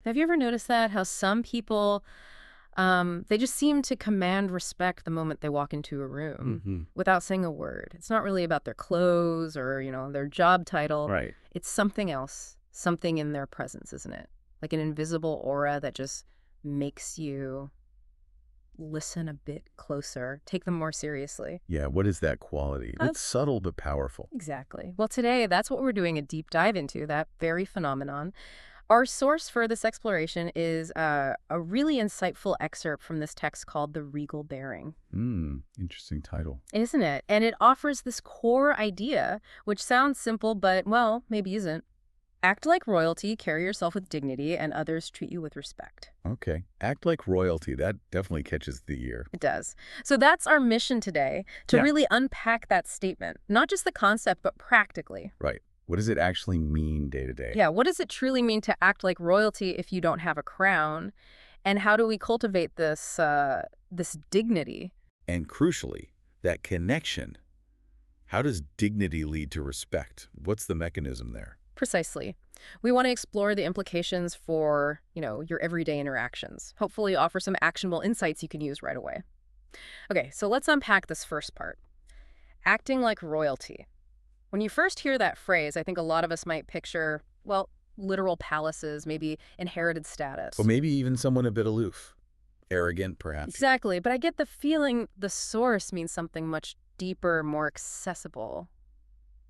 Have you ever noticed that? How some people, they just seem to command respect the moment they walk into a room Hmm. without saying a word. It's not really about their clothes or, their job title. Right. It's something else, something in their presence, isn't it? Like an invisible aura that just makes you listen a bit closer, take them more seriously. Yeah, what is that quality? Uh, It's subtle but powerful. exactly. Well, today, that's what we're doing a deep dive into, that very phenomenon. Our source for this exploration is a really insightful excerpt from this text called The Regal Bearing, Interesting title. isn't it? And it offers this core idea, which sounds simple, but, well, maybe isn't. Act like royalty, carry yourself with dignity, and others treat you with respect. Okay. Act like royalty. That definitely catches the ear. It does. So that's our mission today, to Yeah. really unpack that statement, not just the concept, but practically. Right. What does it actually mean day to day? Yeah, what does it truly mean to act like royalty if you don't have a crown? And how do we cultivate this dignity? And crucially, that connection. How does dignity lead to respect? What's the mechanism there? Precisely. We want to explore the implications for, your everyday interactions. Hopefully offer some actionable insights you can use right away. Okay, so let's unpack this first part. Acting like royalty. When you first hear that phrase, I think a lot of us might picture, well, literal palaces, maybe inherited Or status. maybe even someone a bit aloof, arrogant, perhaps. Exactly, but I get the feeling the source means something much deeper, more accessible.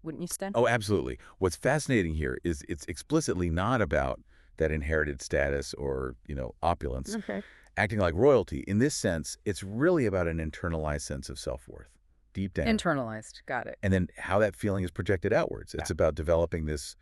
Wouldn't you, Sten? Oh, absolutely. What's fascinating here is it's explicitly not about that inherited status or, opulence. Okay. Acting like royalty. In this sense, it's really about an internalized sense of self-worth, deep down. Internalized. Got it. And then how that feeling is projected outwards. It's about developing this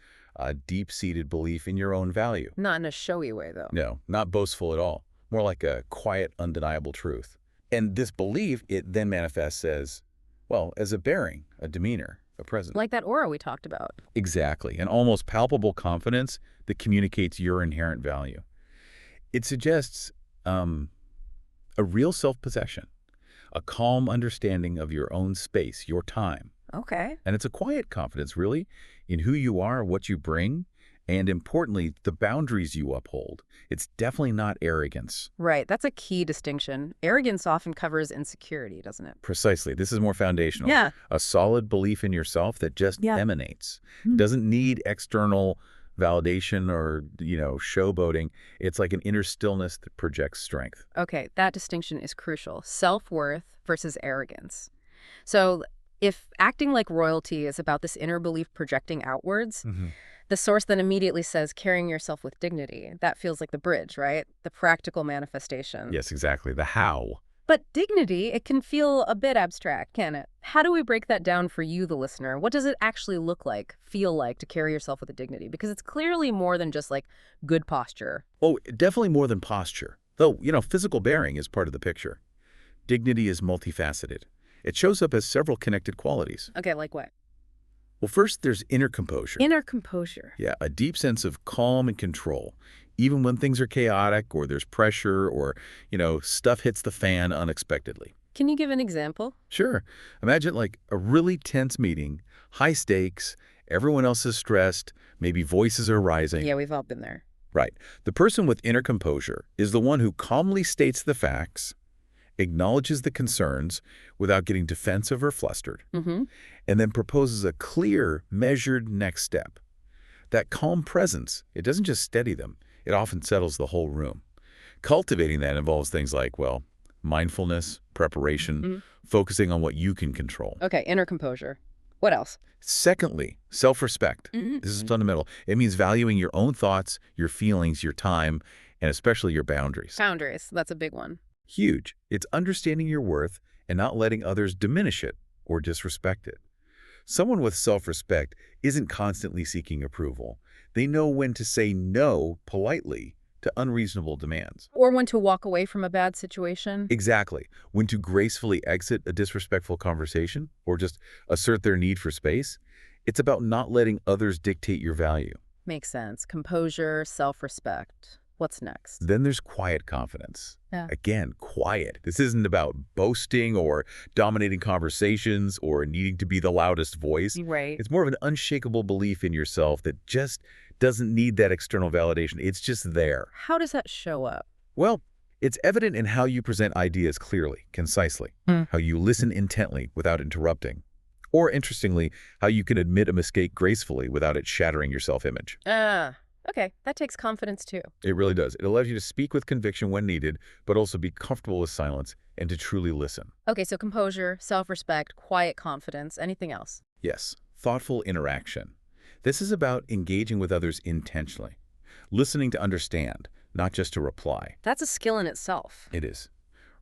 deep-seated belief in your own value. Not in a showy way, though. No, not boastful at all. More like a quiet, undeniable truth. And this belief, it then manifests as, well, as a bearing, a demeanor, a presence. Like that aura we talked about. Exactly. An almost palpable confidence that communicates your inherent value. It suggests a real self-possession, a calm understanding of your own space, your time. Okay. And it's a quiet confidence, really, in who you are, what you bring, and importantly, the boundaries you uphold. It's definitely not arrogance. Right. That's a key distinction. Arrogance often covers insecurity, doesn't it? Precisely. This is more foundational. Yeah. A solid belief in yourself that just Yeah. emanates. Hmm. Doesn't need external validation or, showboating. It's like an inner stillness that projects strength. Okay, that distinction is crucial. Self-worth versus arrogance. So if acting like royalty is about this inner belief projecting outwards, the source then immediately says carrying yourself with dignity. That feels like the bridge, right? The practical manifestation. Yes, exactly. The how. But dignity, it can feel a bit abstract, can it? How do we break that down for you, the listener? What does it actually look like, feel like, to carry yourself with a dignity? Because it's clearly more than just like good posture. Oh, definitely more than posture. Though, physical bearing is part of the picture. Dignity is multifaceted. It shows up as several connected qualities. Okay, like what? Well, first, there's inner composure. Inner composure. Yeah, a deep sense of calm and control, even when things are chaotic or there's pressure or, stuff hits the fan unexpectedly. Can you give an example? Sure. Imagine like a really tense meeting, high stakes, everyone else is stressed, maybe voices are rising. Yeah, we've all been there. Right. The person with inner composure is the one who calmly states the facts, acknowledges the concerns without getting defensive or flustered, Mm-hmm. and then proposes a clear, measured next step. That calm presence, it doesn't just steady them, it often settles the whole room. Cultivating that involves things like, well, mindfulness, preparation, Mm-hmm. focusing on what you can control. Okay, inner composure. What else? Secondly, self-respect. Mm-hmm. This is fundamental. It means valuing your own thoughts, your feelings, your time, and especially your boundaries. Boundaries. That's a big one. Huge. It's understanding your worth and not letting others diminish it or disrespect it. Someone with self-respect isn't constantly seeking approval. They know when to say no politely to unreasonable demands. Or when to walk away from a bad situation. Exactly. When to gracefully exit a disrespectful conversation or just assert their need for space. It's about not letting others dictate your value. Makes sense. Composure, self-respect. What's next? Then there's quiet confidence. Yeah. Again, quiet. This isn't about boasting or dominating conversations or needing to be the loudest voice. Right. It's more of an unshakable belief in yourself that just doesn't need that external validation. It's just there. How does that show up? Well, it's evident in how you present ideas clearly, concisely, how you listen intently without interrupting, or, interestingly, how you can admit a mistake gracefully without it shattering your self-image. Okay. That takes confidence too. It really does. It allows you to speak with conviction when needed, but also be comfortable with silence and to truly listen. Okay, so composure, self-respect, quiet confidence, anything else? Yes, thoughtful interaction. This is about engaging with others intentionally, listening to understand, not just to reply. That's a skill in itself. It is.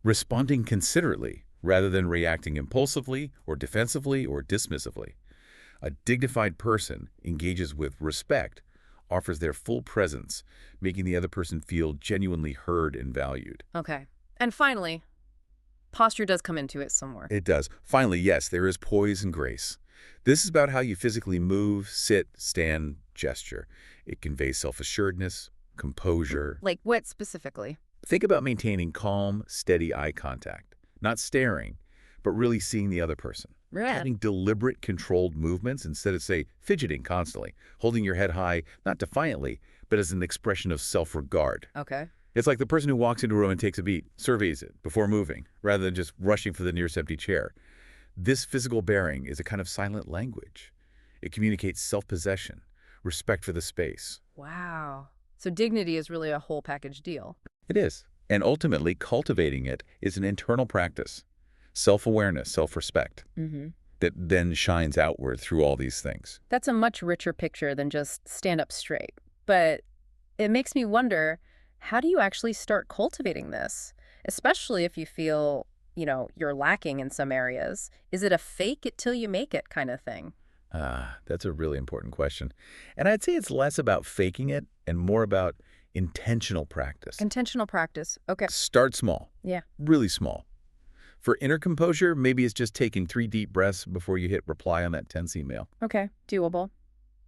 Responding considerately rather than reacting impulsively or defensively or dismissively. A dignified person engages with respect, offers their full presence, making the other person feel genuinely heard and valued. Okay. And finally, posture does come into it somewhere. It does. Finally, yes, there is poise and grace. This is about how you physically move, sit, stand, gesture. It conveys self-assuredness, composure. Like what specifically? Think about maintaining calm, steady eye contact. Not staring, but really seeing the other person. Right. Having deliberate, controlled movements instead of, say, fidgeting constantly. Holding your head high, not defiantly, but as an expression of self-regard. Okay. It's like the person who walks into a room and takes a beat, surveys it before moving, rather than just rushing for the nearest empty chair. This physical bearing is a kind of silent language. It communicates self-possession, respect for the space. Wow. So dignity is really a whole package deal. It is. And ultimately, cultivating it is an internal practice. Self-awareness, self-respect, that then shines outward through all these things. That's a much richer picture than just stand up straight. But it makes me wonder, how do you actually start cultivating this? Especially if you feel, you're lacking in some areas. Is it a fake it till you make it kind of thing? That's a really important question. And I'd say it's less about faking it and more about intentional practice. Intentional practice. Okay. Start small. Yeah. Really small. For inner composure, maybe it's just taking 3 deep breaths before you hit reply on that tense email. Okay. Doable.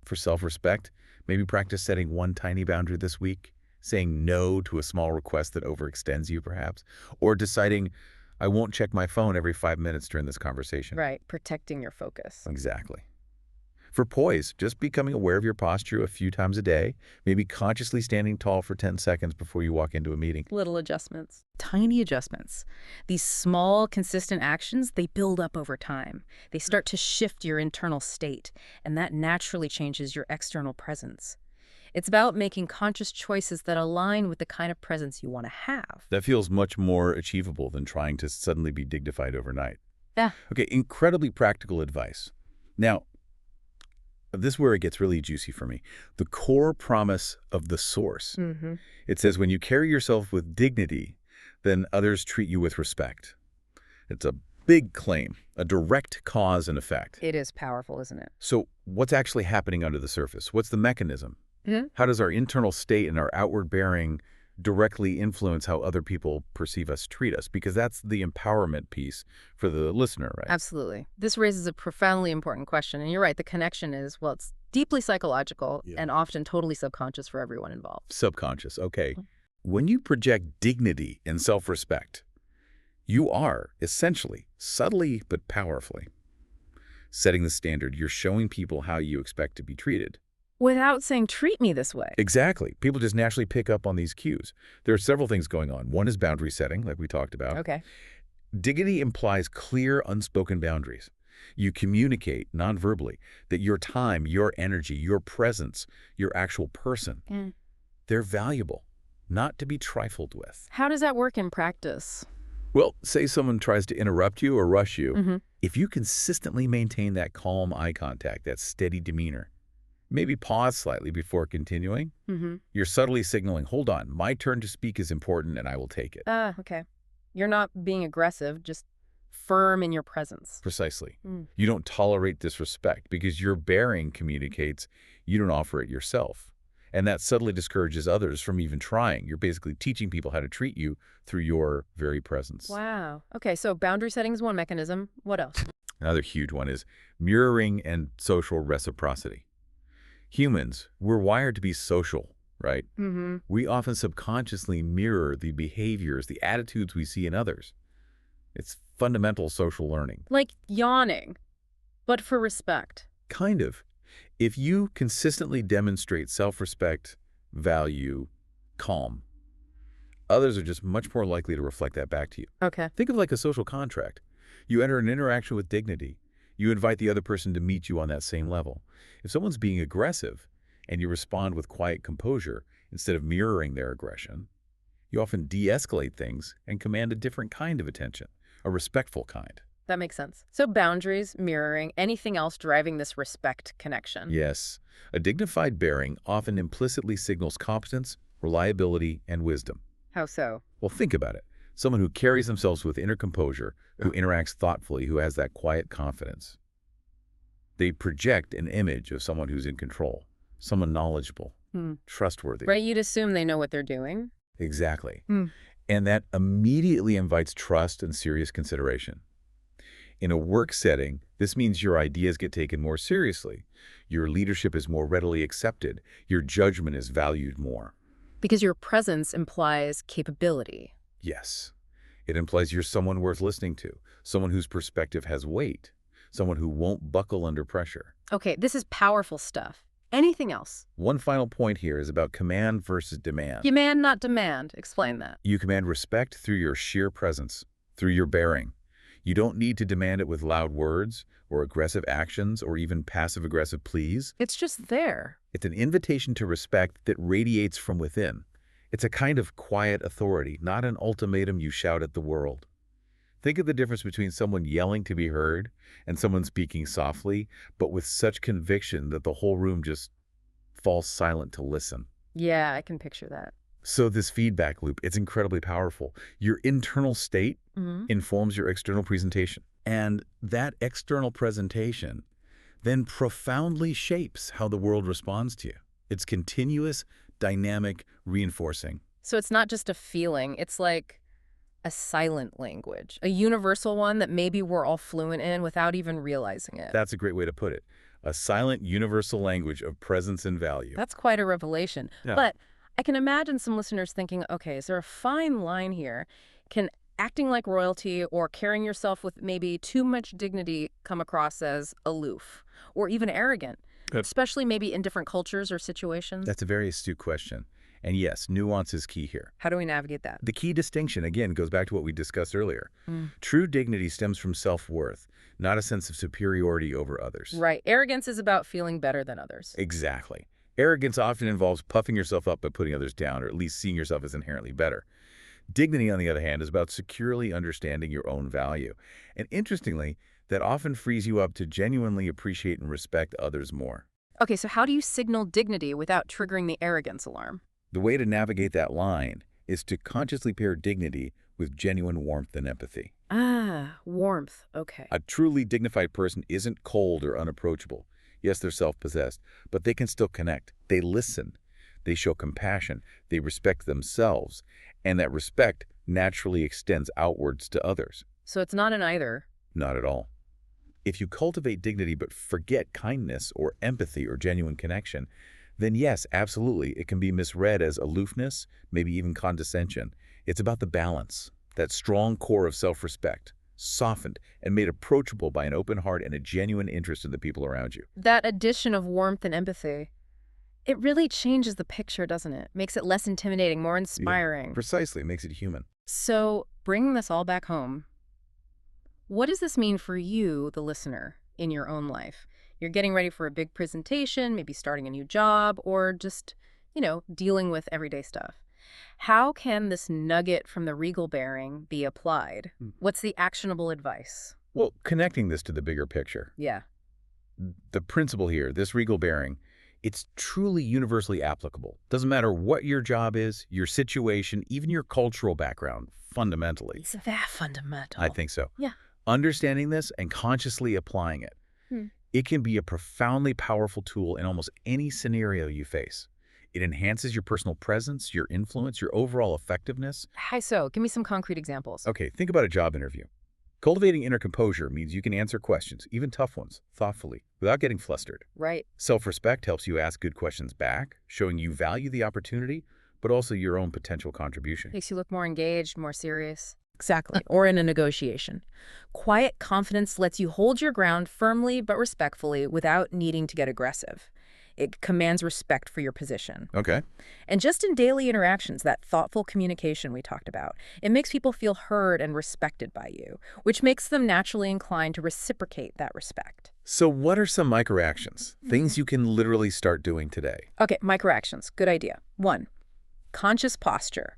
For self-respect, maybe practice setting one tiny boundary this week, saying no to a small request that overextends you perhaps, or deciding, I won't check my phone every 5 minutes during this conversation. Right. Protecting your focus. Exactly. For poise, just becoming aware of your posture a few times a day, maybe consciously standing tall for 10 seconds before you walk into a meeting. Little adjustments. Tiny adjustments. These small, consistent actions, they build up over time. They start to shift your internal state, and that naturally changes your external presence. It's about making conscious choices that align with the kind of presence you want to have. That feels much more achievable than trying to suddenly be dignified overnight. Yeah. Okay, incredibly practical advice. Now, this is where it gets really juicy for me. The core promise of the source. It says, when you carry yourself with dignity, then others treat you with respect. It's a big claim, a direct cause and effect. It is powerful, isn't it? So what's actually happening under the surface? What's the mechanism? How does our internal state and our outward bearing directly influence how other people perceive us, treat us? Because that's the empowerment piece for the listener, right? Absolutely. This raises a profoundly important question. And you're right, the connection is, well, it's deeply psychological and often totally subconscious for everyone involved. Subconscious, okay. When you project dignity and self-respect, you are essentially, subtly but powerfully, setting the standard. You're showing people how you expect to be treated. Without saying, treat me this way. Exactly. People just naturally pick up on these cues. There are several things going on. One is boundary setting, like we talked about. Okay. Dignity implies clear, unspoken boundaries. You communicate non-verbally that your time, your energy, your presence, your actual person, they're valuable, not to be trifled with. How does that work in practice? Well, say someone tries to interrupt you or rush you. If you consistently maintain that calm eye contact, that steady demeanor, maybe pause slightly before continuing, you're subtly signaling, hold on, my turn to speak is important and I will take it. Okay. You're not being aggressive, just firm in your presence. Precisely. You don't tolerate disrespect because your bearing communicates you don't offer it yourself. And that subtly discourages others from even trying. You're basically teaching people how to treat you through your very presence. Wow. Okay, so boundary setting is one mechanism. What else? Another huge one is mirroring and social reciprocity. Humans, we're wired to be social, right? Mm-hmm. We often subconsciously mirror the behaviors, the attitudes we see in others. It's fundamental social learning. Like yawning, but for respect. Kind of. If you consistently demonstrate self-respect, value, calm, others are just much more likely to reflect that back to you. Okay. Think of like a social contract. You enter an interaction with dignity. You invite the other person to meet you on that same level. If someone's being aggressive and you respond with quiet composure instead of mirroring their aggression, you often de-escalate things and command a different kind of attention, a respectful kind. That makes sense. So boundaries, mirroring, anything else driving this respect connection. Yes, a dignified bearing often implicitly signals competence, reliability, and wisdom. How so? Well, think about it. Someone who carries themselves with inner composure, who interacts thoughtfully, who has that quiet confidence. They project an image of someone who's in control, someone knowledgeable, trustworthy. Right, you'd assume they know what they're doing. Exactly. Hmm. And that immediately invites trust and serious consideration. In a work setting, this means your ideas get taken more seriously. Your leadership is more readily accepted. Your judgment is valued more. Because your presence implies capability. Yes. It implies you're someone worth listening to, someone whose perspective has weight, someone who won't buckle under pressure. Okay, this is powerful stuff. Anything else? One final point here is about command versus demand. Demand, not demand. Explain that. You command respect through your sheer presence, through your bearing. You don't need to demand it with loud words or aggressive actions or even passive-aggressive pleas. It's just there. It's an invitation to respect that radiates from within. It's a kind of quiet authority, not an ultimatum you shout at the world. Think of the difference between someone yelling to be heard and someone speaking softly, but with such conviction that the whole room just falls silent to listen. Yeah, I can picture that. So this feedback loop, it's incredibly powerful. Your internal state informs your external presentation. And that external presentation then profoundly shapes how the world responds to you. It's continuous, dynamic, reinforcing. So it's not just a feeling. It's like a silent language, a universal one that maybe we're all fluent in without even realizing it. That's a great way to put it. A silent, universal language of presence and value. That's quite a revelation. Yeah. But I can imagine some listeners thinking, okay, is there a fine line here? Can acting like royalty or carrying yourself with maybe too much dignity come across as aloof or even arrogant, especially maybe in different cultures or situations? That's a very astute question. And yes, nuance is key here. How do we navigate that? The key distinction, again, goes back to what we discussed earlier. True dignity stems from self-worth, not a sense of superiority over others. Right. Arrogance is about feeling better than others. Exactly. Arrogance often involves puffing yourself up by putting others down, or at least seeing yourself as inherently better. Dignity, on the other hand, is about securely understanding your own value. And interestingly, that often frees you up to genuinely appreciate and respect others more. Okay, so how do you signal dignity without triggering the arrogance alarm? The way to navigate that line is to consciously pair dignity with genuine warmth and empathy. Ah, warmth. Okay. A truly dignified person isn't cold or unapproachable. Yes, they're self-possessed, but they can still connect. They listen. They show compassion. They respect themselves. And that respect naturally extends outwards to others. So it's not an either. Not at all. If you cultivate dignity but forget kindness or empathy or genuine connection, then yes, absolutely, it can be misread as aloofness, maybe even condescension. It's about the balance, that strong core of self-respect, softened and made approachable by an open heart and a genuine interest in the people around you. That addition of warmth and empathy, it really changes the picture, doesn't it? Makes it less intimidating, more inspiring. Yeah, precisely, it makes it human. So, bringing this all back home, what does this mean for you, the listener, in your own life? You're getting ready for a big presentation, maybe starting a new job, or just, dealing with everyday stuff. How can this nugget from the Regal bearing be applied? What's the actionable advice? Well, connecting this to the bigger picture. Yeah. The principle here, this Regal bearing, it's truly universally applicable. Doesn't matter what your job is, your situation, even your cultural background, fundamentally. It's that fundamental. I think so. Yeah. Understanding this and consciously applying it, it can be a profoundly powerful tool in almost any scenario you face. It enhances your personal presence, your influence, your overall effectiveness. How so? Give me some concrete examples. Okay, think about a job interview. Cultivating inner composure means you can answer questions, even tough ones, thoughtfully, without getting flustered. Right. Self-respect helps you ask good questions back, showing you value the opportunity, but also your own potential contribution. Makes you look more engaged, more serious. Exactly. Or in a negotiation. Quiet confidence lets you hold your ground firmly but respectfully without needing to get aggressive. It commands respect for your position. Okay. And just in daily interactions, that thoughtful communication we talked about, it makes people feel heard and respected by you, which makes them naturally inclined to reciprocate that respect. So what are some microactions, things you can literally start doing today? Okay, microactions. Good idea. 1. Conscious posture.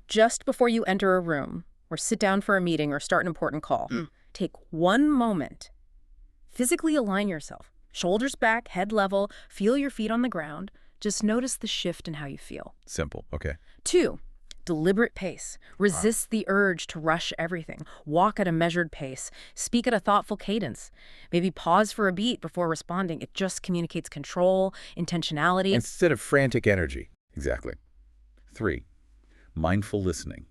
Just before you enter a room, or sit down for a meeting, or start an important call, take one moment. Physically align yourself. Shoulders back, head level, feel your feet on the ground. Just notice the shift in how you feel. Simple. Okay. 2, deliberate pace. Resist the urge to rush everything. Walk at a measured pace. Speak at a thoughtful cadence. Maybe pause for a beat before responding. It just communicates control, intentionality. Instead of frantic energy. Exactly. 3, mindful listening.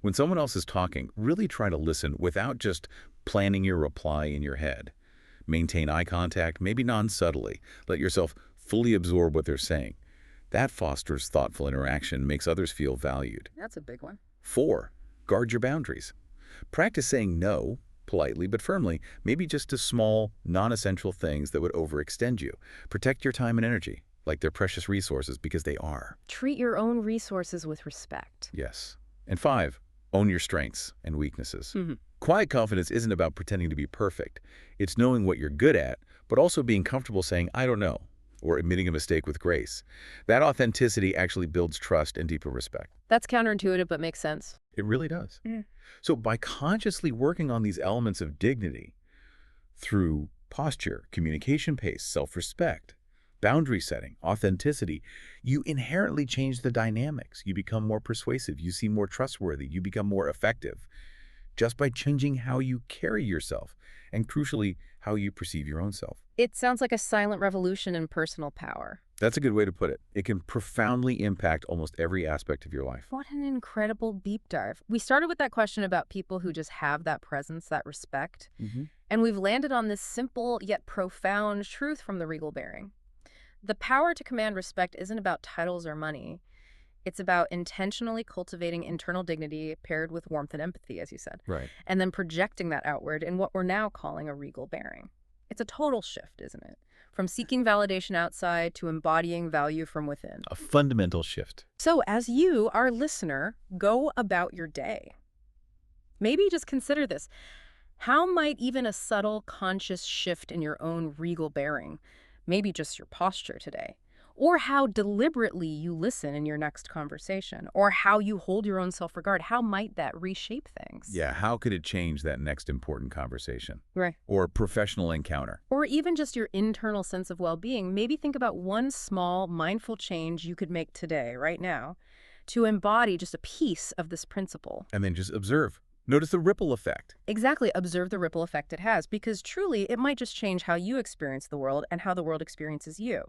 When someone else is talking, really try to listen without just planning your reply in your head. Maintain eye contact, maybe non-subtly. Let yourself fully absorb what they're saying. That fosters thoughtful interaction, makes others feel valued. That's a big one. 4, guard your boundaries. Practice saying no, politely but firmly, maybe just to small, non-essential things that would overextend you. Protect your time and energy, like they're precious resources, because they are. Treat your own resources with respect. Yes. And 5, own your strengths and weaknesses. Quiet confidence isn't about pretending to be perfect. It's knowing what you're good at, but also being comfortable saying, I don't know, or admitting a mistake with grace. That authenticity actually builds trust and deeper respect. That's counterintuitive, but makes sense. It really does. So by consciously working on these elements of dignity through posture, communication pace, self-respect, boundary setting, authenticity, you inherently change the dynamics. You become more persuasive. You seem more trustworthy. You become more effective just by changing how you carry yourself and, crucially, how you perceive your own self. It sounds like a silent revolution in personal power. That's a good way to put it. It can profoundly impact almost every aspect of your life. What an incredible deep dive. We started with that question about people who just have that presence, that respect. And we've landed on this simple yet profound truth from the Regal bearing. The power to command respect isn't about titles or money. It's about intentionally cultivating internal dignity paired with warmth and empathy, as you said. Right. And then projecting that outward in what we're now calling a regal bearing. It's a total shift, isn't it? From seeking validation outside to embodying value from within. A fundamental shift. So as you, our listener, go about your day, maybe just consider this. How might even a subtle, conscious shift in your own regal bearing, maybe just your posture today, or how deliberately you listen in your next conversation, or how you hold your own self-regard, how might that reshape things? Yeah, how could it change that next important conversation? Right. Or professional encounter? Or even just your internal sense of well-being. Maybe think about one small, mindful change you could make today, right now, to embody just a piece of this principle. And then just observe. Notice the ripple effect. Exactly. Observe the ripple effect it has, because truly, it might just change how you experience the world and how the world experiences you.